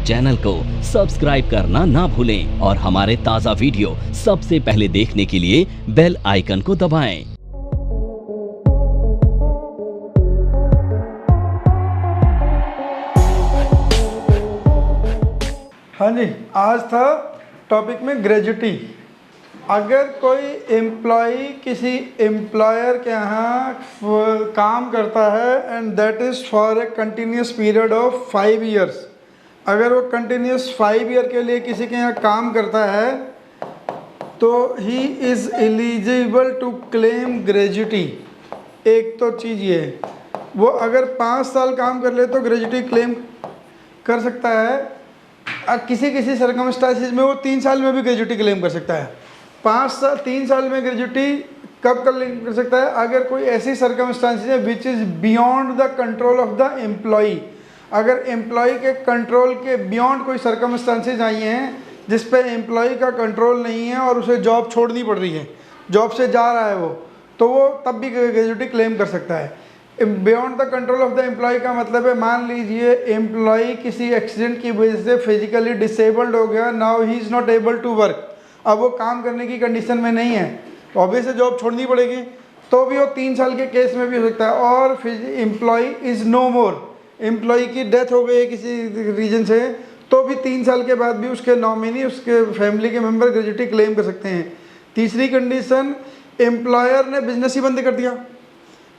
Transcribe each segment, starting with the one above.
Channel को subscribe करना ना भूलें और हमारे ताज़ा वीडियो सबसे पहले देखने के लिए बेल आइकन को दबाएं। हाँ जी, आज था टॉपिक में ग्रेजुटी। अगर कोई एम्प्लॉई किसी एम्प्लॉयर के यहाँ काम करता है and that is for a continuous period of 5 years, अगर वो कंटिन्यूस 5 ईयर के लिए किसी के यहाँ काम करता है तो he is eligible to claim gratuity. एक तो चीज़ ये है, वो अगर 5 साल काम कर ले तो ग्रेजुटी क्लेम कर सकता है। किसी किसी सर्कमस्टांसिस में वो 3 साल में भी ग्रेजुटी क्लेम कर सकता है। 3 साल में ग्रेजुटी कब क्लेम कर सकता है? अगर कोई ऐसी सर्कमस्टांसिस है which is beyond the control of the employee. अगर एम्प्लॉई के कंट्रोल के बियॉन्ड कोई सर्कमस्टांसिस आई हैं जिस पे एम्प्लॉई का कंट्रोल नहीं है और उसे जॉब छोड़नी पड़ रही है, जॉब से जा रहा है वो, तो वो तब भी ग्रेजुटी क्लेम कर सकता है। Beyond the control of the employ का मतलब है, मान लीजिए एम्प्लॉय किसी एक्सीडेंट की वजह से फिजिकली डिसेबल्ड हो गया, now he is not able to work, अब वो काम करने की कंडीशन में नहीं है, तो ऑब्वियसली जॉब छोड़नी पड़ेगी, तो भी वो 3 साल के केस में भी हो सकता है। और फिर employ is no more, employ की डेथ हो गई है किसी रीजन से, तो भी 3 साल के बाद भी उसके नॉमिनी, उसके फैमिली के मेंबर ग्रेजुटी क्लेम कर सकते हैं। तीसरी कंडीशन, एम्प्लॉयर ने बिजनेस ही बंद कर दिया।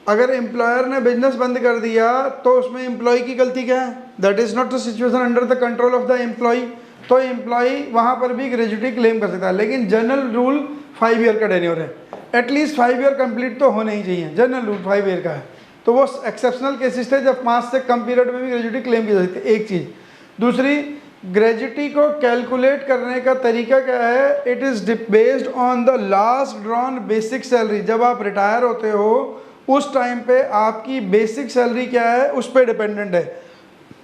अगर एम्प्लॉयर ने बिजनेस बंद कर दिया तो उसमें एम्प्लॉय की गलती क्या है? That is not the situation under the control of the employ, तो एम्प्लॉय वहाँ पर भी ग्रेजुटी क्लेम कर सकता है। लेकिन जनरल रूल 5 ईयर का टेन्योर है, एटलीस्ट 5 ईयर कंप्लीट तो होना ही चाहिए, जनरल रूल 5 ईयर का है। तो वो एक्सेप्शनल केसेस थे जब 5 से कम पीरियड में भी ग्रेजुटी क्लेम की जा सकती है, एक चीज़। दूसरी, ग्रेजुटी को कैलकुलेट करने का तरीका क्या है? It is based on the last drawn basic salary. जब आप रिटायर होते हो उस टाइम पे आपकी बेसिक सैलरी क्या है, उस पर डिपेंडेंट है।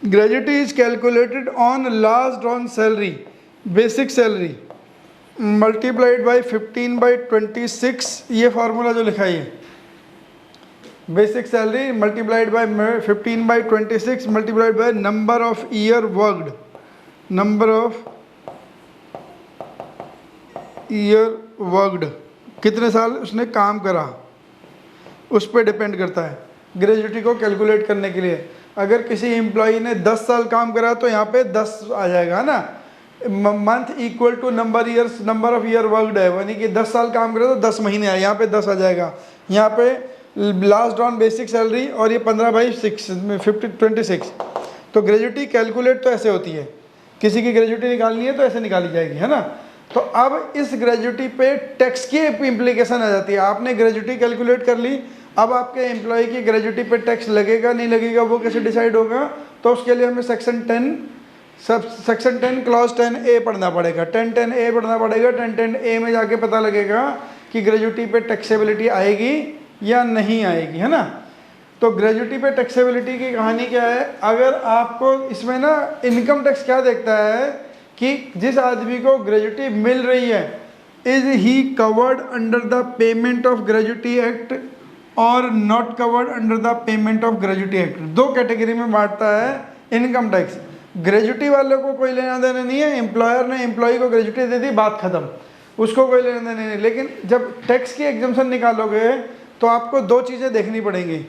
Gratuity is calculated on last drawn salary, basic salary multiplied by 15/26, ये फार्मूला जो लिखा है, basic salary multiplied by 15/26 multiplied by number of year worked, number of year worked, कितने साल उसने काम करा, उस पर डिपेंड करता है ग्रेजुटी को कैलकुलेट करने के लिए। अगर किसी एम्प्लॉई ने 10 साल काम करा तो यहाँ पे 10 आ जाएगा ना, month equal to number years, number of year worked है, यानी कि 10 साल काम करे तो 10 महीने आए, यहाँ पे 10 आ जाएगा। यहाँ पे लास्ट ऑन बेसिक सैलरी और ये 15/6 तो ग्रेजुटी कैलकुलेट तो ऐसे होती है, किसी की ग्रेजुटी निकालनी है तो ऐसे निकाली जाएगी, है ना। तो अब इस ग्रेजुटी पे टैक्स की इम्प्लीकेशन आ जाती है। आपने ग्रेजुटी कैलकुलेट कर ली, अब आपके एम्प्लॉय की ग्रेजुटी पे टैक्स लगेगा नहीं लगेगा वो कैसे डिसाइड होगा? तो उसके लिए हमें सेक्शन 10 क्लॉज 10A पढ़ना पड़ेगा, 10A पढ़ना पड़ेगा। 10A में जाके पता लगेगा कि ग्रेजुटी पे टैक्सेबिलिटी आएगी या नहीं आएगी, है ना। तो ग्रेजुटी पे टैक्सेबिलिटी की कहानी क्या है? अगर आपको इसमें ना इनकम टैक्स क्या देखता है कि जिस आदमी को ग्रेजुटी मिल रही है, is he covered under the payment of gratuity act और not covered under the payment of gratuity act. 2 category में बांटता है इनकम टैक्स। ग्रेजुटी वालों को कोई लेना देना नहीं है, एम्प्लॉयर ने एम्प्लॉय को ग्रेजुटी दे दी, बात खत्म, उसको कोई लेना देना नहीं। लेकिन जब टैक्स की एग्जम्पशन निकालोगे तो आपको 2 चीज़ें देखनी पड़ेंगी,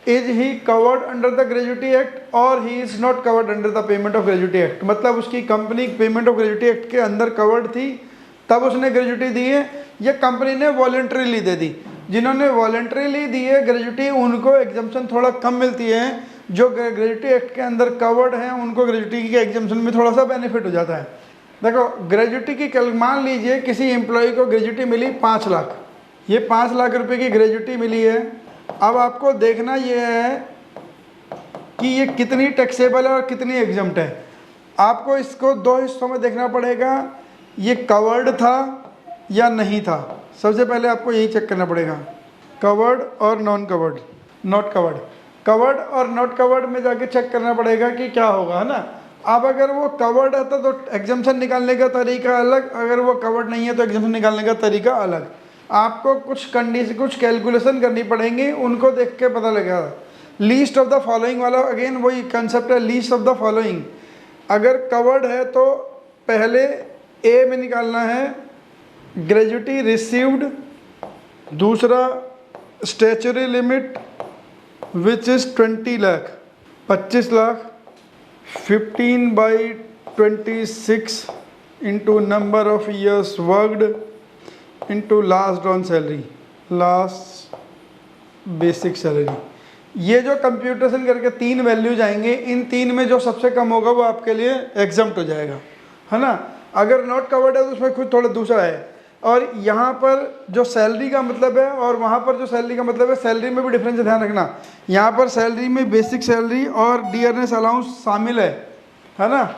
is he covered under the gratuity act और he is not covered under the payment of gratuity act. मतलब उसकी company payment of gratuity act के अंदर कवर्ड थी तब उसने ग्रेजुटी दी है, या कंपनी ने वॉलंटरीली दे दी। जिन्होंने वॉलंटरीली दी है ग्रेजुटी उनको एग्जम्पशन थोड़ा कम मिलती है, जो ग्रेजुटी एक्ट के अंदर कवर्ड हैं उनको ग्रेजुटी के एग्जम्पशन में थोड़ा सा बेनिफिट हो जाता है। देखो ग्रेजुटी की मान लीजिए किसी एम्प्लॉय को ग्रेजुटी मिली 5 लाख, ये 5 लाख रुपए की ग्रेजुटी मिली है। अब आपको देखना ये है कि ये कितनी टैक्सेबल है और कितनी एग्जम्प्ट है। आपको इसको 2 हिस्सों में देखना पड़ेगा, ये कवर्ड था या नहीं था। सबसे पहले आपको यही चेक करना पड़ेगा, कवर्ड और non covered, not covered. Covered और नॉट कवर्ड में जाके चेक करना पड़ेगा कि क्या होगा, है ना। अब अगर वो कवर्ड है तो एग्जम्पशन निकालने का तरीका अलग, अगर वो कवर्ड नहीं है तो एग्जम्पशन निकालने का तरीका अलग। आपको कुछ कंडीशन, कुछ कैलकुलेशन करनी पड़ेंगी, उनको देख के पता लगेगा। लीस्ट ऑफ द फॉलोइंग वाला अगेन वही कंसेप्ट है, लीस्ट ऑफ द फॉलोइंग। अगर कवर्ड है तो पहले ए में निकालना है ग्रेजुटी रिसीव्ड, दूसरा statutory limit which is 20 lakh, 25 lakh, 15/26 into number of years worked into last on salary, last basic salary. ये जो कंप्यूटेशन करके 3 वैल्यूज आएंगे, इन 3 में जो सबसे कम होगा वो आपके लिए एग्जम्प्ट हो जाएगा, है ना। अगर नॉट कवर्ड है तो उसमें कुछ थोड़ा दूसरा है। और यहाँ पर जो सैलरी का मतलब है और वहाँ पर जो सैलरी का मतलब है, सैलरी में भी डिफरेंस ध्यान रखना। यहाँ पर सैलरी में बेसिक सैलरी और डियरनेस अलाउंस शामिल है ना।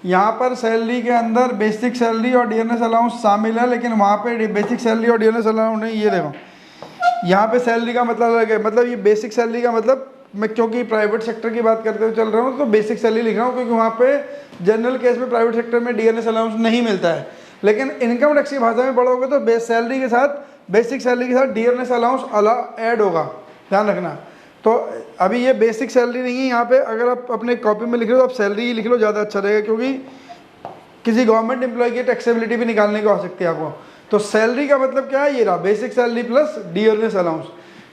यहाँ पर सैलरी के अंदर बेसिक सैलरी और डियरनेस अलाउंस शामिल है, लेकिन वहाँ पे बेसिक सैलरी और डियरनेस अलाउंस नहीं। ये देखो यहाँ पे सैलरी का मतलब अलग है, मतलब ये बेसिक सैलरी का मतलब, मैं क्योंकि प्राइवेट सेक्टर की बात करते हुए चल रहा हूँ तो बेसिक सैलरी लिख रहा हूँ, क्योंकि वहाँ पे जनरल केस में प्राइवेट सेक्टर में डियरनेस अलाउंस नहीं मिलता है। लेकिन इनकम टैक्स की भाषा में पढ़ोगे तो बेस सैलरी के साथ, बेसिक सैलरी के साथ डियरनेस अलाउंस ऐड होगा, ध्यान रखना। तो अभी ये बेसिक सैलरी नहीं है यहाँ पे, अगर आप अपने कॉपी में लिख रहे हो तो आप सैलरी ही लिख लो, ज़्यादा अच्छा रहेगा, क्योंकि किसी गवर्नमेंट एम्प्लॉय की टैक्सेबिलिटी भी निकालने को आ सकती है आपको। तो सैलरी का मतलब क्या है, ये रहा basic salary plus dearness allowance.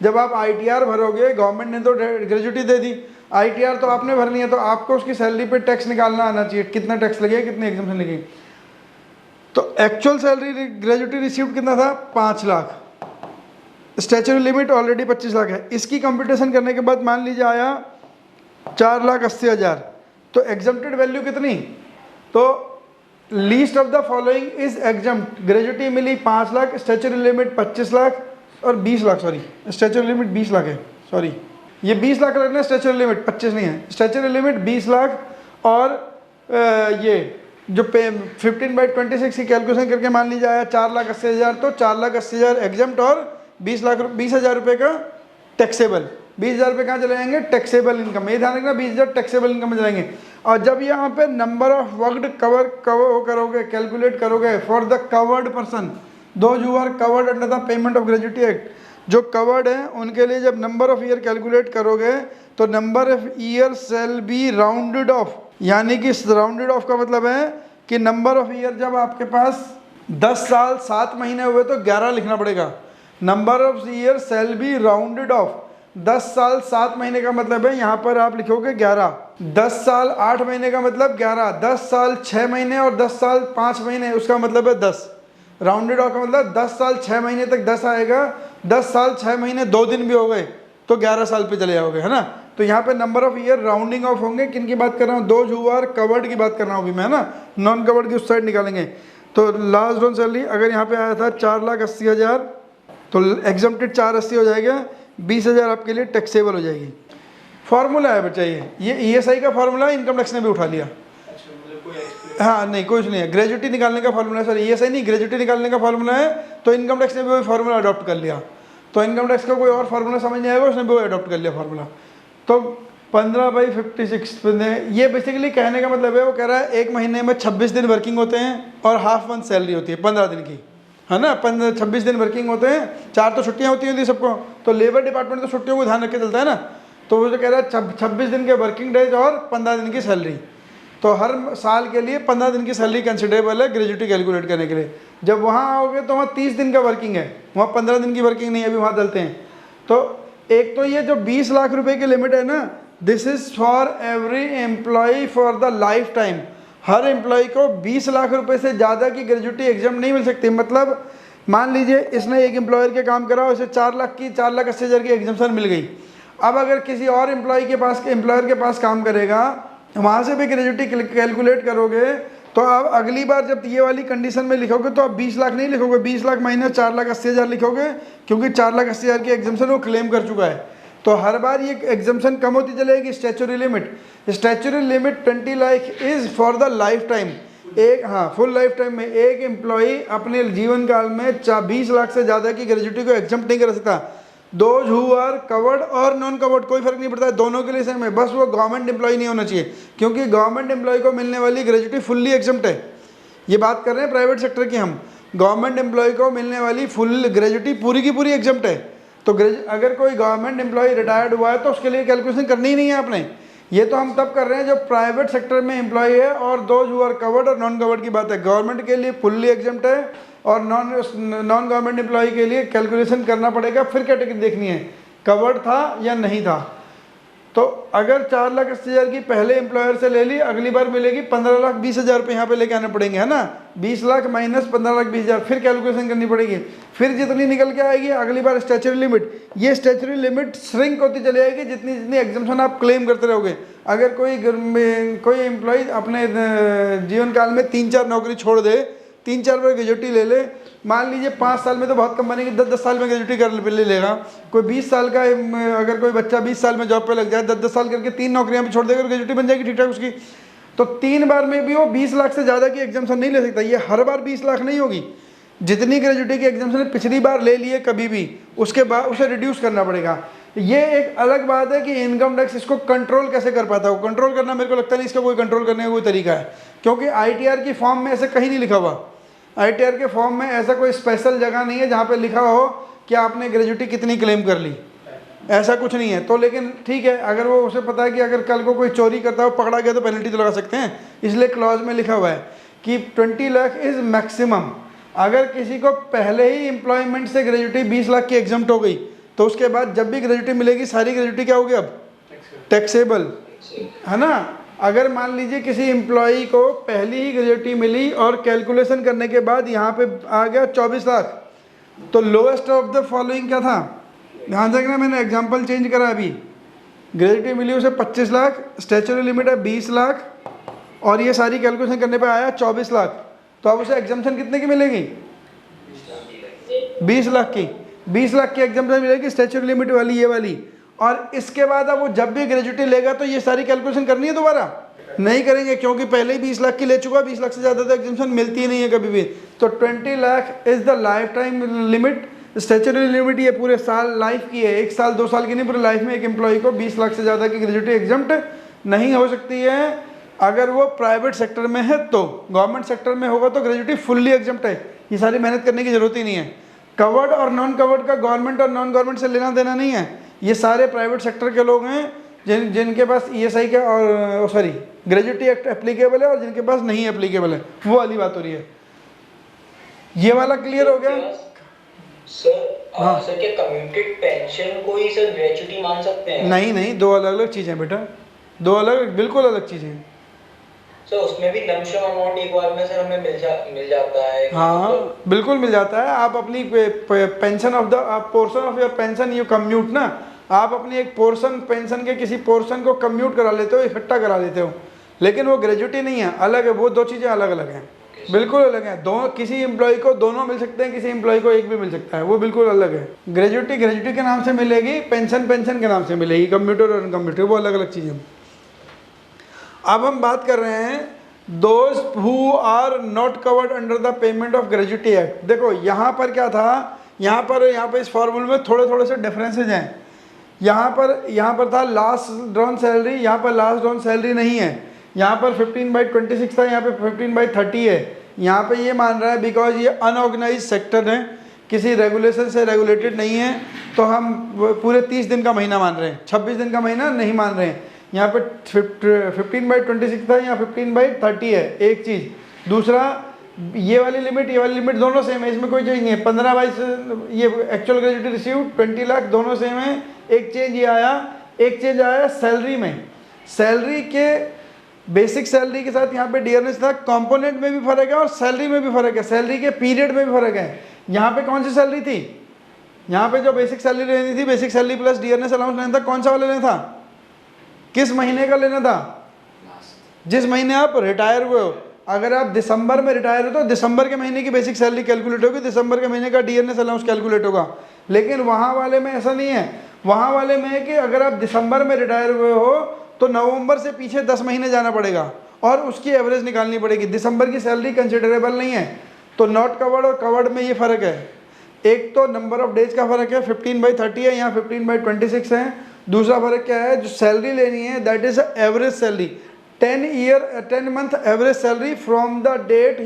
जब आप ITR भरोगे, गवर्नमेंट ने तो ग्रेजुटी दे दी, ITR तो आपने भरनी है, तो आपको उसकी सैलरी पे टैक्स निकालना आना चाहिए, कितना टैक्स लगेगा, कितनी एग्जाम्पशन लगेगी। तो एक्चुअल सैलरी ग्रेजुटी रिसीव्ड कितना था, 5 lakh, statutory limit already 25 lakh है। इसकी कंप्यूटेशन करने के बाद मान लीजिए आया 4,80,000, तो एग्जम्प्टेड वैल्यू कितनी, तो least of the following is exempt. Gratuity मिली 5 लाख, स्टैच्यूटरी लिमिट 25 लाख और 20 lakh, sorry statutory limit 20 lakh है, सॉरी ये 20 लाख रखना है, स्टैच्यूटरी लिमिट 25 नहीं है, स्टैच्यूटरी लिमिट 20 लाख। और ये जो 15/26 की कैलकुलेशन करके मान लीजिए आया 4,80,000, तो 4,80,000 एग्जम्प्ट और 20,000 रुपये का टैक्सेबल। 20,000 रुपये कहाँ चले जाएंगे, टैक्सेबल इनकम। ये ध्यान रखना 20,000 टैक्सेबल इनकम में जाएंगे। और जब यहाँ पे नंबर ऑफ वर्कड कवर करोगे, कैलकुलेट करोगे for the covered person, those who are covered under the payment of gratuity act, जो कवर्ड है उनके लिए जब नंबर ऑफ ईयर कैलकुलेट करोगे तो number of year shall be rounded off, यानी कि राउंडेड ऑफ का मतलब है कि नंबर ऑफ ईयर जब आपके पास 10 साल 7 महीने हुए तो 11 लिखना पड़ेगा। Number of year shall be rounded off, 10 साल 7 महीने का मतलब है यहाँ पर आप लिखोगे 11, 10 साल 8 महीने का मतलब 11, 10 साल 6 महीने और 10 साल 5 महीने उसका मतलब है 10। राउंडेड ऑफ का मतलब 10 साल 6 महीने तक 10 आएगा, 10 साल 6 महीने 2 दिन भी हो गए तो 11 साल पे चले जाओगे, है ना। तो यहाँ पे number of year rounding off होंगे। किन की बात कर रहा हूँ, दोज हू आर कवर्ड की बात कर रहा हूँ अभी मैं, है ना। नॉन कवर्ड की उस साइड निकालेंगे। तो लास्ट ऑन सैलरी अगर यहाँ पे आया था 4,80,000, तो एग्जम्प्टेड 480 हो जाएगा, 20,000 आपके लिए टैक्सेबल हो जाएगी। फार्मूला है बच्चा, ये ESI का फार्मूला इनकम टैक्स ने भी उठा लिया। हाँ नहीं कुछ नहीं है, ग्रेजुटी निकालने का फार्मूला है, सर ESI नहीं, ग्रेजुटी निकालने का फार्मूला है, तो इनकम टैक्स ने भी वही फार्मूला अडॉप्ट कर लिया। तो इनकम टैक्स का कोई और फार्मूला समझ नहीं आएगा, उसने भी वही अडॉप्ट कर लिया फार्मूला। तो 15/56 ये बेसिकली कहने का मतलब है, वो कह रहा है 1 महीने में 26 दिन वर्किंग होते हैं और हाफ मंथ सैलरी होती है 15 दिन की, है ना। 26 दिन वर्किंग होते हैं, 4 तो छुट्टियाँ होती हैं सबको, तो लेबर डिपार्टमेंट तो छुट्टियों को ध्यान रख के चलता है ना। तो वो जो कह रहा है 26 दिन के वर्किंग डेज और 15 दिन की सैलरी, तो हर साल के लिए 15 दिन की सैलरी कंसिडरेबल है ग्रेजुटी कैलकुलेट करने के लिए। जब वहाँ आओगे तो वहाँ 30 दिन का वर्किंग है, वहाँ 15 दिन की वर्किंग नहीं है, अभी वहाँ डलते हैं। तो एक तो ये जो 20 लाख रुपए की लिमिट है ना, this is for every employ for the life time. हर एम्प्लॉय को 20 लाख रुपए से ज़्यादा की ग्रेजुटी एग्जाम नहीं मिल सकती। मतलब मान लीजिए इसने एक एम्प्लॉयर के काम करा, उसे 4,80,000 की एग्जाम्शन मिल गई। अब अगर किसी और एम्प्लॉय के पास काम करेगा, वहाँ से भी ग्रेजुटी कैलकुलेट करोगे, तो आप अगली बार जब ये वाली कंडीशन में लिखोगे तो आप 20 लाख नहीं लिखोगे, 20 लाख माइनस 4,80,000 लिखोगे, क्योंकि 4,80,000 की एग्जाम्शन वो क्लेम कर चुका है। तो हर बार ये एग्जाम्शन कम होती चलेगी। Statutory limit 20 lakh is for the life time. एक फुल लाइफ टाइम में एक एम्प्लॉई अपने जीवन काल में 20 लाख से ज़्यादा की ग्रेजुटी को एग्जाम्प्ट नहीं कर सकता। दोज हु आर कवर्ड और नॉन कवर्ड कोई फर्क नहीं पड़ता है, दोनों के लिए सेम है, बस वो गवर्नमेंट एम्प्लॉय नहीं होना चाहिए, क्योंकि गवर्नमेंट एम्प्लॉय को मिलने वाली ग्रेजुटी फुल्ली एग्जाम्प्ट है। ये बात कर रहे हैं प्राइवेट सेक्टर की हम, गवर्नमेंट एम्प्लॉय को मिलने वाली फुल ग्रेजुटी पूरी की पूरी एग्जाम्प्ट है। तो अगर कोई गवर्नमेंट एम्प्लॉय रिटायर्ड हुआ है तो उसके लिए कैलकुलेशन करनी ही नहीं है आपने। ये तो हम तब कर रहे हैं जो प्राइवेट सेक्टर में एम्प्लॉय है और दोज हु आर कवर्ड और नॉन कवर्ड की बात है। गवर्नमेंट के लिए फुल्ली एग्जम्प्ट है और नॉन गवर्नमेंट एम्प्लॉय के लिए कैलकुलेशन करना पड़ेगा, फिर कैटेगरी देखनी है कवर्ड था या नहीं था। तो अगर 4,80,000 की पहले एम्प्लॉयर से ले ली, अगली बार मिलेगी 15,20,000 रुपये यहाँ पे लेके आने पड़ेंगे, है ना। 20 लाख माइनस 15,20,000, फिर कैलकुलेशन करनी पड़ेगी, फिर जितनी निकल के आएगी अगली बार स्टैच्यूटरी लिमिट। ये स्टैच्यूटरी लिमिट श्रिंक होती चली जाएगी जितनी जितनी एग्जम्पशन आप क्लेम करते रहोगे। अगर कोई एम्प्लॉय अपने जीवन काल में 3-4 नौकरी छोड़ दे, 3-4 बार ग्रेजुएटी ले ले, मान लीजिए 5 साल में तो बहुत कम बनेगी, 10-10 साल में ग्रेजुएटी कर ले लेगा। कोई 20 साल का अगर कोई बच्चा 20 साल में जॉब पे लग जाए, 10-10 साल करके 3 नौकरियां भी छोड़ देगा, ग्रेजुएटी बन जाएगी ठीक ठाक उसकी। तो 3 बार में भी वो 20 लाख से ज़्यादा की एग्जाम्शन नहीं ले सकता। ये हर बार 20 लाख नहीं होगी, जितनी ग्रेजुएटी की एग्जाम्शन पिछली बार ले लिए कभी भी, उसके बाद उसे रिड्यूस करना पड़ेगा। ये एक अलग बात है कि इनकम टैक्स इसको कंट्रोल कैसे कर पाता है। कंट्रोल करना मेरे को लगता नहीं इसका कोई कंट्रोल करने का कोई तरीका है, क्योंकि ITR की फॉर्म में ऐसे कहीं नहीं लिखा हुआ। ITR के फॉर्म में ऐसा कोई स्पेशल जगह नहीं है जहाँ पे लिखा हो कि आपने ग्रेजुएटी कितनी क्लेम कर ली, ऐसा कुछ नहीं है। तो लेकिन ठीक है, अगर वो उसे पता है कि अगर कल को कोई चोरी करता हो पकड़ा गया तो पेनल्टी तो लगा सकते हैं, इसलिए क्लॉज में लिखा हुआ है कि 20 लाख इज़ मैक्सिमम। अगर किसी को पहले ही एम्प्लॉयमेंट से ग्रेजुएटी 20 लाख की एग्जम्प्ट हो गई तो उसके बाद जब भी ग्रेजुएटी मिलेगी सारी ग्रेजुएटी क्या होगी, अब टैक्सेबल, है ना। अगर मान लीजिए किसी एम्प्लॉई को पहली ही ग्रेजुएटी मिली और कैलकुलेशन करने के बाद यहाँ पे आ गया 24 लाख, तो लोएस्ट ऑफ द फॉलोइंग क्या था, ध्यान रखना मैंने एग्जांपल चेंज करा। अभी ग्रेजुएटी मिली उसे 25 लाख, स्टैच्यूटरी लिमिट है 20 लाख और ये सारी कैलकुलेशन करने पे आया 24 लाख, तो अब उसे एग्जाम्पशन कितने की मिलेगी, 20 लाख की। 20 लाख की एग्जाम्पशन मिलेगी स्टैच्यूटरी लिमिट वाली, ये वाली। और इसके बाद अब वो जब भी ग्रेजुएटी लेगा तो ये सारी कैलकुलेशन करनी है दोबारा, नहीं करेंगे, क्योंकि पहले ही 20 लाख की ले चुका, 20 लाख से ज़्यादा तो एग्जाम्पशन मिलती ही नहीं है कभी भी। तो 20 lakh is the life time limit. Statutory limit ये पूरे साल लाइफ की है, 1 साल 2 साल की नहीं, पूरे लाइफ में एक एम्प्लॉय को 20 लाख से ज़्यादा की ग्रेजुएटी एग्जाम्प्ट नहीं हो सकती है अगर वो प्राइवेट सेक्टर में है। तो गवर्नमेंट सेक्टर में होगा तो ग्रेजुएटी फुल्ली एग्जाम्प्ट है, ये सारी मेहनत करने की जरूरत ही नहीं है। कवर्ड और नॉन कवर्ड का गवर्नमेंट और नॉन गवर्नमेंट से लेना देना नहीं है, ये सारे प्राइवेट सेक्टर के लोग हैं जिनके पास ESI का और सॉरी ग्रेजुएटी एक्ट एप्लीकेबल है और जिनके पास नहीं एप्लीकेबल है, वो वाली बात हो रही है। ये वाला क्लियर हो गया सर? हाँ सर, क्या कम्यूटेड पेंशन को ही सर ग्रेजुएटी मान सकते हैं? नहीं नहीं, 2 अलग अलग चीज़ें बेटा, 2 अलग बिल्कुल अलग चीज़ें। सर उसमें भी लमसम अमाउंट एक बार में सर हमें मिल जाता है? हाँ बिल्कुल मिल जाता है। आप अपनी pension of the portion of your pension you commute ना, आप अपनी एक पोर्शन पेंशन के किसी पोर्शन को कम्यूट करा लेते हो, इकट्ठा करा लेते हो, लेकिन वो ग्रेजुएटी नहीं है, अलग है, वो 2 चीज़ें अलग अलग हैं, बिल्कुल अलग हैं। दो किसी एम्प्लॉय को दोनों मिल सकते हैं, किसी एम्प्लॉय को एक भी मिल सकता है, वो बिल्कुल अलग है। ग्रेजुएटी के नाम से मिलेगी, पेंशन के नाम से मिलेगी, कम्यूटेड और अनकम्यूटेड वो अलग अलग चीज़ें। अब हम बात कर रहे हैं those who are not covered under the payment of gratuity act. देखो यहाँ पर क्या था, यहाँ पर इस फॉर्मूले में थोड़े से डिफरेंसेज हैं। यहाँ पर था लास्ट ड्रॉन सैलरी, यहाँ पर लास्ट ड्रॉन सैलरी नहीं है। यहाँ पर 15/26 था, यहाँ पे 15/30 है। यहाँ पे ये मान रहा है बिकॉज ये अनऑर्गेनाइज सेक्टर है, किसी रेगुलेशन से रेगुलेटेड नहीं है, तो हम पूरे 30 दिन का महीना मान रहे हैं, 26 दिन का महीना नहीं मान रहे हैं। यहाँ पे 15/26 था, यहाँ 15/30 है, एक चीज़। दूसरा ये वाली लिमिट दोनों सेम है, इसमें कोई चेंज नहीं है। 15 ये एक्चुअल ग्रेजुएटी रिसीव 20 लाख दोनों सेम है। एक चेंज आया सैलरी में, सैलरी के बेसिक सैलरी के साथ यहाँ पे डियरनेस था, कंपोनेंट में भी फर्क है और सैलरी में भी फर्क है, सैलरी के पीरियड में भी फर्क है। यहाँ पे कौन सी सैलरी थी, यहाँ पे जो बेसिक सैलरी लेनी थी, basic salary plus dearness allowance लेना था, कौन सा वाला लेना था, किस महीने का लेना था, जिस महीने आप रिटायर हुए हो। अगर आप दिसंबर में रिटायर हो तो दिसंबर के महीने की बेसिक सैलरी कैलकुलेट होगी, दिसंबर के महीने का डियरनेस अलाउंस कैलकुलेट होगा। लेकिन वहाँ वाले में ऐसा नहीं है, वहाँ वाले में है कि अगर आप दिसंबर में रिटायर हुए हो तो नवंबर से पीछे 10 महीने जाना पड़ेगा और उसकी एवरेज निकालनी पड़ेगी। दिसंबर की सैलरी कंसिडरेबल नहीं है। तो नॉट कवर्ड और कवर्ड में ये फ़र्क है, एक तो नंबर ऑफ डेज का फ़र्क है, 15/30 है, यहाँ 15/26 है। दूसरा फ़र्क क्या है, जो सैलरी लेनी है that is average salary, 10 month average salary from the date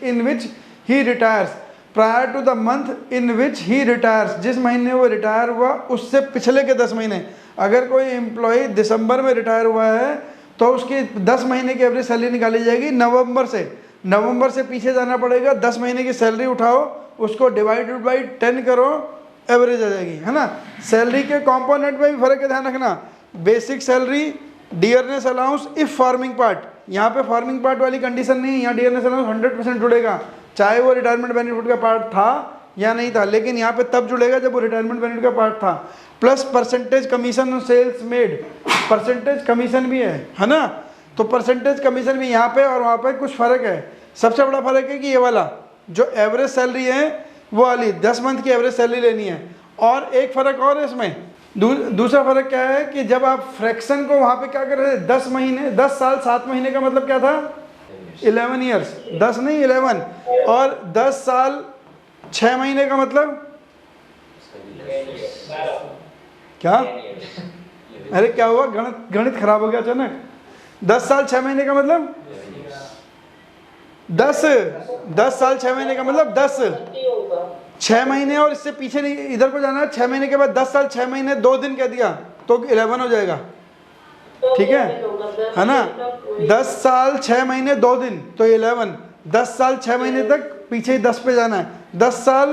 in which he retires prior to the month in which he retires. जिस महीने वो रिटायर हुआ उससे पिछले के 10 महीने। अगर कोई एम्प्लॉय दिसंबर में रिटायर हुआ है तो उसकी 10 महीने की एवरेज सैलरी निकाली जाएगी नवंबर से पीछे जाना पड़ेगा, 10 महीने की सैलरी उठाओ, उसको डिवाइडेड बाई 10 करो, एवरेज आ जाएगी, है ना। सैलरी के कंपोनेंट में भी फर्क है, ध्यान रखना। Basic salary, dearness allowance if farming part, यहाँ पे फार्मिंग पार्ट वाली कंडीशन नहीं है, यहाँ डियरनेस अलाउंस 100% जुड़ेगा, चाहे वो रिटायरमेंट बेनिफिट का पार्ट था या नहीं था, लेकिन यहाँ पे तब जुड़ेगा जब वो रिटायरमेंट बेनिफिट का पार्ट था। Plus percentage commission on sales made, percentage commission भी है ना। तो परसेंटेज कमीशन भी यहाँ पे और वहाँ पे कुछ फ़र्क है। सबसे बड़ा फ़र्क है कि ये वाला जो एवरेज सैलरी है वो वाली 10 मंथ की एवरेज सैलरी लेनी है। और एक फ़र्क और है इसमें, दूसरा फ़र्क क्या है कि जब आप फ्रैक्शन को वहाँ पे क्या कर रहे थे, 10 साल 7 महीने का मतलब क्या था, 11 ईयर्स, 10 नहीं 11, और 10 साल 6 महीने का मतलब क्या, अरे क्या हुआ, गणित खराब हो गया अचानक। 10 साल 6 महीने का मतलब 10 साल 6 महीने का मतलब 10, 6 महीने और इससे पीछे नहीं, इधर को जाना है। 6 महीने के बाद 10 साल 6 महीने 2 दिन कह दिया तो 11 हो जाएगा, ठीक है ना। 10 साल 6 महीने 2 दिन तो 11, 10 साल 6 महीने तक पीछे ही 10 पे जाना है, 10 साल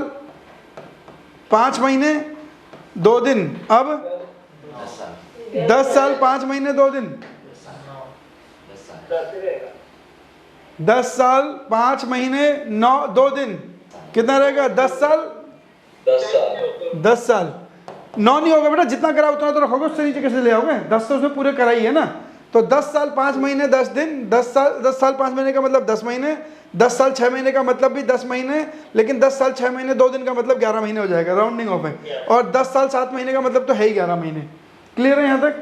5 महीने 2 दिन, अब 10 साल 5 महीने 2 दिन, 10 साल 5 महीने 2 दिन, कितना रहेगा, 10 साल 9 नहीं होगा बेटा, जितना करा उतना तो रखोगे, उससे नीचे कैसे ले आओगे, 10 तो उसमें पूरे कराई है ना। तो 10 साल 5 महीने 10 दिन, 10 साल 5 महीने का मतलब 10 महीने, 10 साल 6 महीने का मतलब भी 10 महीने, लेकिन 10 साल 6 महीने 2 दिन का मतलब 11 महीने हो जाएगा, राउंडिंग ऑफ है। और 10 साल 7 महीने का मतलब तो है ही 11 महीने। क्लियर है यहाँ तक।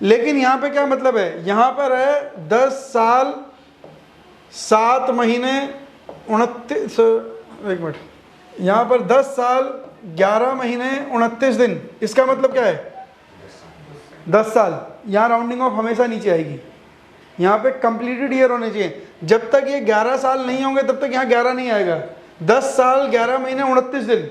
लेकिन यहाँ पे क्या मतलब है, यहाँ पर है 10 साल 7 महीने 29, एक मिनट, यहाँ पर 10 साल 11 महीने 29 दिन, इसका मतलब क्या है 10 साल। यहाँ राउंडिंग ऑफ हमेशा नीचे आएगी, यहाँ पे कंप्लीटेड ईयर होने चाहिए। जब तक ये 11 साल नहीं होंगे तब तक यहाँ 11 नहीं आएगा। 10 साल 11 महीने 29 दिन,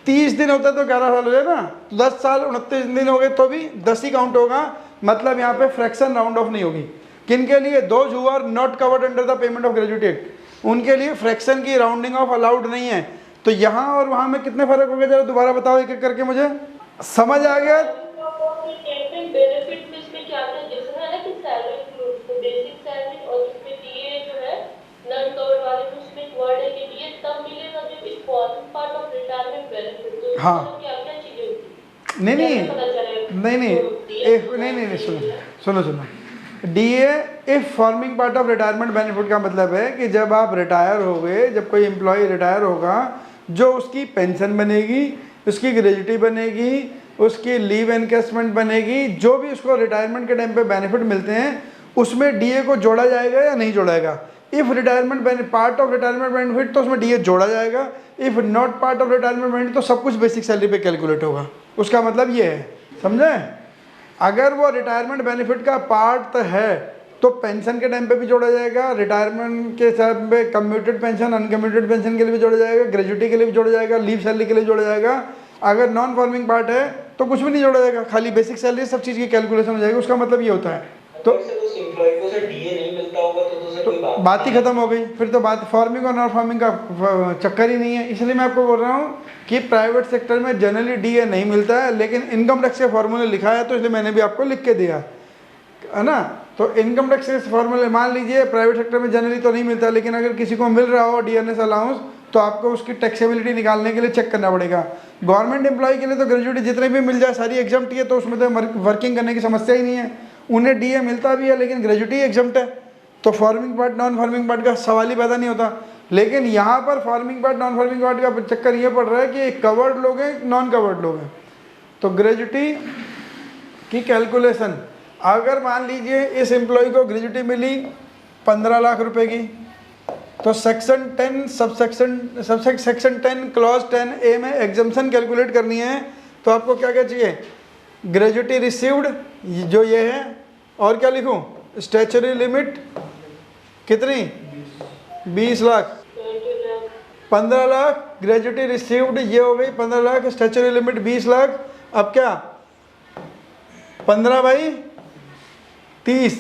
30 दिन होता है तो 11 साल हो जाए ना, तो 10 साल 29 दिन हो गए तो भी 10 ही काउंट होगा, मतलब यहाँ पे फ्रैक्शन राउंड ऑफ नहीं होगी। किन के लिए, those who are not covered under the payment of gratuity act, उनके लिए फ्रैक्शन की राउंडिंग ऑफ अलाउड नहीं है। तो यहाँ और वहाँ में कितने फर्क हो गए, जरा दोबारा बताओ एक एक करके, मुझे समझ आ गया। हाँ नहीं, सुनो DA if forming part of retirement benefit का मतलब है कि जब आप रिटायर हो गए, जब कोई एम्प्लॉय रिटायर होगा, जो उसकी पेंशन बनेगी, उसकी ग्रेजुटी बनेगी, उसकी लीव एनकेसमेंट बनेगी, जो भी उसको रिटायरमेंट के टाइम पे बेनिफिट मिलते हैं, उसमें DA को जोड़ा जाएगा या नहीं जोड़ाएगा। If retirement part of retirement benefit तो उसमें DA जोड़ा जाएगा, if not part of retirement benefit तो सब कुछ बेसिक सैलरी पे कैलकुलेट होगा। उसका मतलब ये है, समझे। अगर वो रिटायरमेंट बेनिफिट का पार्ट है तो पेंशन के टाइम पे भी जोड़ा जाएगा, रिटायरमेंट के टाइम पे कम्यूटेड पेंशन, अनकम्यूटेड पेंशन के लिए भी जोड़ा जाएगा, ग्रेजुटी के लिए भी जोड़ा जाएगा, लीव सैलरी के लिए जोड़ा जाएगा। अगर नॉन फॉर्मिंग पार्ट है तो कुछ भी नहीं जोड़ा जाएगा, खाली बेसिक सैलरी, सब चीज़ की कैलकुलेशन हो जाएगी। उसका मतलब ये होता है। तो बात ही खत्म हो गई, फिर तो बात फॉर्मिंग और नॉन फॉर्मिंग का चक्कर ही नहीं है। इसलिए मैं आपको बोल रहा हूँ कि प्राइवेट सेक्टर में जनरली DA नहीं मिलता है, लेकिन इनकम टैक्स के फॉर्मूले लिखा है तो इसलिए मैंने भी आपको लिख के दिया है ना। तो इनकम टैक्स के फॉर्मूले मान लीजिए, प्राइवेट सेक्टर में जनरली तो नहीं मिलता, लेकिन अगर किसी को मिल रहा हो डियरनेस अलाउंस तो आपको उसकी टैक्सेबिलिटी निकालने के लिए चेक करना पड़ेगा। गवर्नमेंट एम्प्लॉय के लिए तो ग्रेजुएटी जितने भी मिल जाए सारी एग्जम्प्ट है, तो उसमें तो वर्किंग करने की समस्या ही नहीं है। उन्हें DA मिलता भी है लेकिन ग्रेजुएटी एग्जम्प्ट है, तो forming part non forming part का सवाल ही पैदा नहीं होता। लेकिन यहाँ पर forming part non forming part का चक्कर ये पड़ रहा है कि कवर्ड लोग हैं, नॉन कवर्ड लोग हैं। तो ग्रेजुएटी की कैलकुलेशन, अगर मान लीजिए इस एम्प्लॉय को ग्रेजुएटी मिली 15 लाख रुपए की, तो सेक्शन 10 सेक्शन 10 क्लॉज 10A में एग्जम्पशन कैलकुलेट करनी है। तो आपको क्या क्या चाहिए, ग्रेजुएटी रिसीव्ड जो ये है, और क्या लिखूं, स्टैच्यूटरी लिमिट कितनी, 20 लाख, 15 लाख ग्रेजुएटी रिसीव्ड ये हो गई 15 लाख, स्टैच्यूटरी लिमिट 20 लाख। अब क्या, 15/30,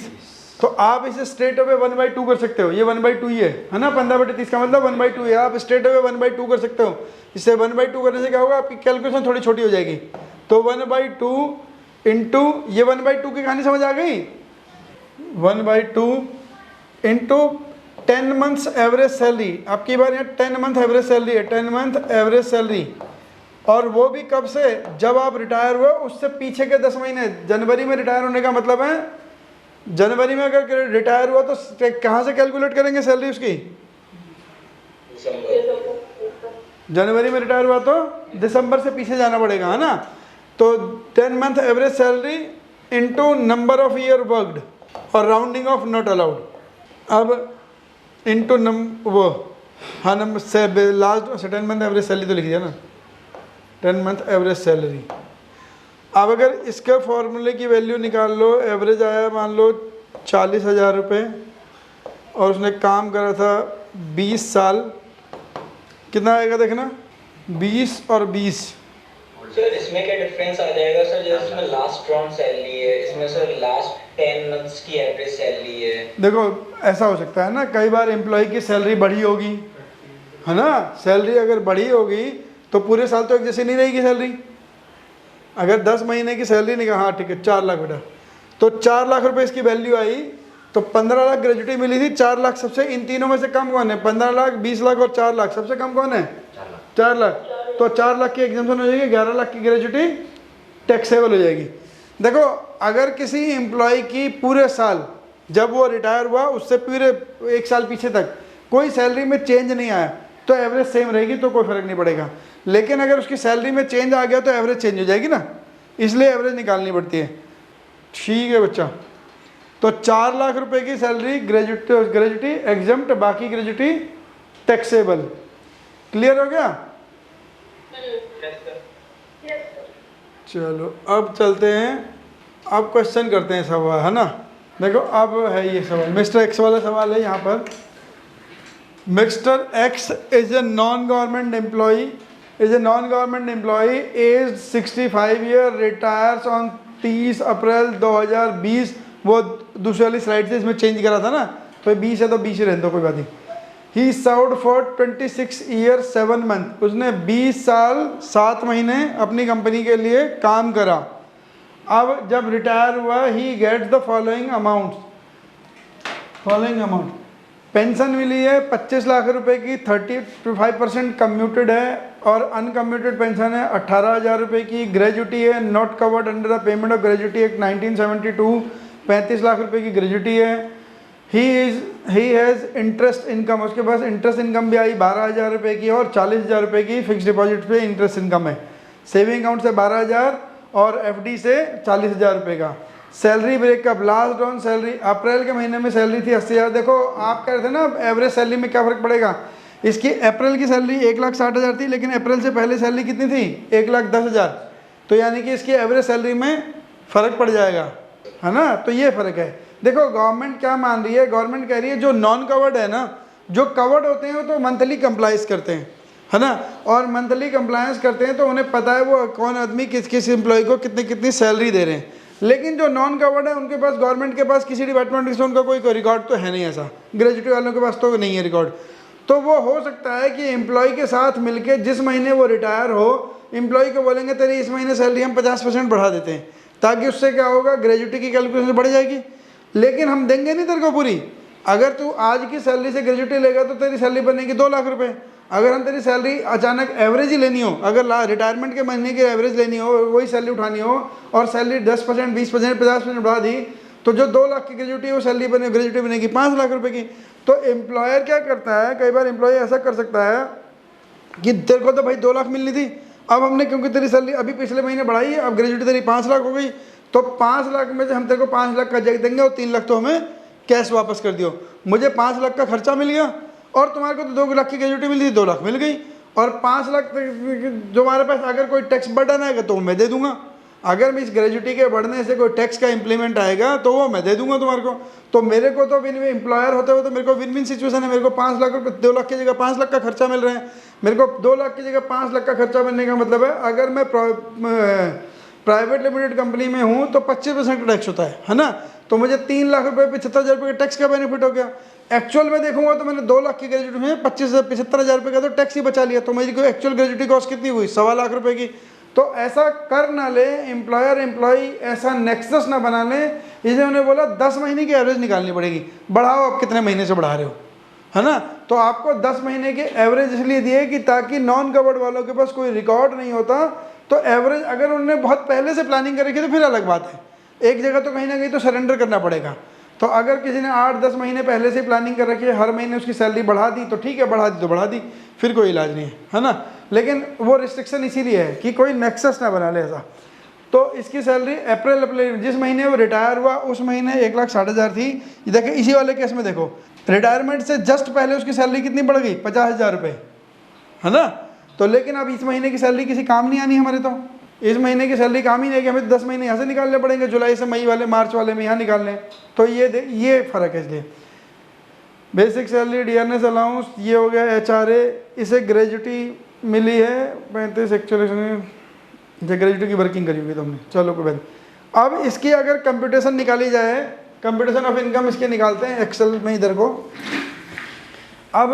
तो आप इसे स्ट्रेट अवे 1/2 कर सकते हो। ये 1/2 ही है ना, 15/30 का मतलब 1/2 है। आप स्ट्रेट अवे 1/2 कर सकते हो। इससे 1/2 करने से क्या होगा, आपकी कैलकुलेशन थोड़ी छोटी हो जाएगी। तो 1/2 इंटू ये 1/2 की कहानी समझ आ गई। 1/2 इंटू 10 मंथ्स एवरेज सैलरी। आपकी बार यहाँ 10 मंथ एवरेज सैलरी है, 10 मंथ एवरेज सैलरी। और वो भी कब से, जब आप रिटायर हुए उससे पीछे के 10 महीने। जनवरी में रिटायर होने का मतलब है, जनवरी में अगर रिटायर हुआ तो कहाँ से कैलकुलेट करेंगे सैलरी उसकी? जनवरी में रिटायर हुआ तो दिसंबर से पीछे जाना पड़ेगा, है ना। तो 10 month average salary into number of year worked, और राउंडिंग ऑफ नॉट अलाउड। अब इंटू वो हाँ नंबर से लास्ट 10 मंथ एवरेज सैलरी तो लिख दिया ना, 10 मंथ एवरेज सैलरी। अब अगर इसके फॉर्मूले की वैल्यू निकाल लो, एवरेज आया मान लो 40,000 रुपये, और उसने काम करा था 20 साल, कितना आएगा देखना, 20 और 20। सर इसमें क्या डिफरेंस आ जाएगा सर, जैसे इसमें लास्ट राउंड सैलरी है, इसमें सर लास्ट 10 मंथ्स की एवरेज सैलरी है। देखो ऐसा हो सकता है ना, कई बार एम्प्लॉय की सैलरी बढ़ी होगी, है ना। सैलरी अगर बढ़ी होगी तो पूरे साल तो एक जैसी नहीं रहेगी सैलरी। अगर 10 महीने की सैलरी निकाल, हाँ ठीक है 4 लाख बेटा, तो 4 लाख रुपए इसकी वैल्यू आई, तो 15 लाख ग्रेजुटी मिली थी। 4 लाख सबसे, इन तीनों में से कम कौन है? 15 लाख, 20 लाख और 4 लाख, सबसे कम कौन है? 4 लाख। तो 4 लाख की एग्जाम्पशन हो जाएगी, 11 लाख की ग्रेजुटी टैक्सेबल हो जाएगी। देखो अगर किसी एम्प्लॉय की पूरे साल, जब वो रिटायर हुआ उससे पूरे 1 साल पीछे तक कोई सैलरी में चेंज नहीं आया, तो एवरेज सेम रहेगी, तो कोई फर्क नहीं पड़ेगा। लेकिन अगर उसकी सैलरी में चेंज आ गया तो एवरेज चेंज हो जाएगी ना, इसलिए एवरेज निकालनी पड़ती है। ठीक है बच्चा, तो 4 लाख रुपए की सैलरी ग्रेजुटी एग्जम्प्ट, बाकी ग्रेजुटी टैक्सेबल। क्लियर हो गया? चलो अब चलते हैं, अब क्वेश्चन करते हैं सवाल, है ना। देखो अब है ये सवाल, मिस्टर एक्स वाला सवाल है यहाँ पर। Mister X is a non government employee, age 65 year, retires on 30 April 2020। वो दूसरी वाली स्लाइड से इसमें चेंज करा था ना, तो 20 है तो 20 ही रहने दो, कोई बात नहीं। ही सर्व्ड फॉर 26 ईयर 7 मंथ, उसने 20 साल 7 महीने अपनी कंपनी के लिए काम करा। अब जब रिटायर हुआ, he gets the following amount. Pension मिली है 25 लाख रुपए की, 35% कम्यूटेड है, और अनकम्यूटेड पेंशन है 18,000 रुपये की। ग्रेजुटी है not covered under the payment of gratuity act 1972, 35 lakh रुपए की ग्रेजुटी है। ही हैज़ इंटरेस्ट इनकम, उसके पास इंटरेस्ट इनकम भी आई 12,000 रुपये की, और 40,000 रुपये की फिक्स डिपॉजिट पे इंटरेस्ट इनकम है। सेविंग अकाउंट से 12,000 और एफडी से 40,000 रुपये का। Salary breakup, last on salary April के महीने में सैलरी थी 80,000। देखो आप कह रहे थे ना एवरेज सैलरी में क्या फ़र्क पड़ेगा। इसकी अप्रैल की सैलरी 1,60,000 थी, लेकिन अप्रैल से पहले सैलरी कितनी थी? 1,10,000। तो यानी कि इसकी एवरेज सैलरी में फ़र्क पड़ जाएगा, है ना। तो ये फ़र्क है। देखो गवर्नमेंट क्या मान रही है, गवर्नमेंट कह रही है जो नॉन कवर्ड है ना, जो कवर्ड होते हैं वो तो मंथली कंप्लाइंस करते हैं, है ना। और मंथली कंप्लायंस करते हैं तो उन्हें पता है वो कौन आदमी किस किस एम्प्लॉय को कितनी कितनी सैलरी दे रहे हैं। लेकिन जो नॉन कवर्ड है उनके पास, गवर्नमेंट के पास किसी डिपार्टमेंट से उनका कोई रिकॉर्ड तो है नहीं ऐसा। ग्रेजुएटी वालों के पास तो नहीं है रिकॉर्ड। तो वो हो सकता है कि एम्प्लॉय के साथ मिलके जिस महीने वो रिटायर हो, एम्प्लॉय को बोलेंगे तेरी इस महीने सैलरी हम 50% बढ़ा देते हैं, ताकि उससे क्या होगा, ग्रेजुएटी की कैलकुलेशन बढ़ जाएगी। लेकिन हम देंगे नहीं तेरे को पूरी। अगर तू आज की सैलरी से ग्रेजुएटी लेगा तो तेरी सैलरी बनेगी 2 लाख रुपए। अगर हम तेरी सैलरी अचानक एवरेज ही लेनी हो, अगर रिटायरमेंट के महीने की एवरेज लेनी हो, वही सैलरी उठानी हो, और सैलरी 10%, 20%, 50% बढ़ा दी, तो जो 2 लाख की ग्रेजुएटी है वो सैलरी ग्रेजुएटी बनेगी 5 लाख रुपए की। तो एम्प्लॉयर क्या करता है, कई बार एम्प्लॉय ऐसा कर सकता है कि तेरे को तो भाई 2 लाख मिलनी थी, अब हमने क्योंकि तेरी सैलरी अभी पिछले महीने बढ़ाई है, अब ग्रेजुएटी तेरी 5 लाख हो गई, तो 5 लाख में से हम तेरे को 5 लाख का चेक देंगे और 3 लाख तो हमें कैश वापस कर दियो। मुझे 5 लाख का खर्चा मिल गया और तुम्हारे को तो 2 लाख की ग्रेजुएटी मिली थी, 2 लाख मिल गई। और 5 लाख जो हमारे पास अगर कोई टैक्स बर्डन आएगा तो मैं दे दूंगा। अगर मैं इस ग्रेजुएटी के बढ़ने से कोई टैक्स का इंप्लीमेंट आएगा तो वो मैं दे दूंगा तुम्हारे को। तो मेरे को तो विन एम्प्लॉयर होते हुए तो मेरे को विन विन सिचुएशन है। मेरे को 5 लाख रुपये, 2 लाख की जगह 5 लाख का खर्चा मिल रहा है। मेरे को 2 लाख की जगह 5 लाख का खर्चा मिलने का मतलब है, अगर मैं प्राइवेट लिमिटेड कंपनी में हूँ तो 25% टैक्स होता है ना। तो मुझे 3 लाख रुपये 75,000 रुपये का टैक्स का बेनिफिट हो गया। एक्चुअल में देखूंगा तो मैंने 2 लाख की ग्रेजुएटी में 75,000 रुपये का तो टैक्स ही बचा लिया। तो मेरी को एक्चुअल ग्रेजुएटी कॉस्ट कितनी हुई? 1.25 लाख रुपये की। तो ऐसा कर ना ले, एम्प्लॉयर एम्प्लॉई ऐसा नेक्सस ना बना ले। इसलिए उन्होंने बोला 10 महीने की एवरेज निकालनी पड़ेगी। बढ़ाओ, आप कितने महीने से बढ़ा रहे हो, है ना। तो आपको 10 महीने की एवरेज इसलिए दिए कि ताकि नॉन कवर्ड वालों के पास कोई रिकॉर्ड नहीं होता। तो एवरेज अगर उन्होंने बहुत पहले से प्लानिंग कर रखी तो फिर अलग बात है, एक जगह तो कहीं ना कहीं तो सरेंडर करना पड़ेगा। तो अगर किसी ने 8-10 महीने पहले से प्लानिंग कर रखी है, हर महीने उसकी सैलरी बढ़ा दी तो ठीक है, बढ़ा दी तो बढ़ा दी, फिर कोई इलाज नहीं है ना। लेकिन वो रिस्ट्रिक्शन इसीलिए है कि कोई नेक्सस ना बना ले ऐसा। तो इसकी सैलरी अप्रैल जिस महीने वो रिटायर हुआ उस महीने 1,60,000 थी। देखिए इसी वाले केस में देखो, रिटायरमेंट से जस्ट पहले उसकी सैलरी कितनी बढ़ गई? 50,000 रुपये, है ना। तो लेकिन अब इस महीने की सैलरी किसी काम नहीं आनी हमारे। तो इस महीने की सैलरी काम ही नहीं है कि हमें 10 महीने यहाँ से निकालने पड़ेंगे, जुलाई से मई वाले, मार्च वाले में यहाँ निकालने। तो ये फ़र्क है। इसलिए बेसिक सैलरी, डियरनेस अलाउंस, ये हो गया HRA। इसे ग्रेजुएटी मिली है 35 एक्चुअली ग्रेजुएटी की वर्किंग करी होगी तुमने। चलो कोई बात। अब इसकी अगर कंप्यूटेशन निकाली जाए, कंप्यूटेशन ऑफ इनकम इसके निकालते हैं एक्सेल में इधर को। अब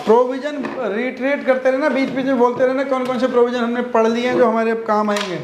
प्रोविज़न रिट्रेट करते रहना, बीच बीच में बोलते रहना कौन कौन से प्रोविज़न हमने पढ़ लिए हैं जो हमारे अब काम आएंगे।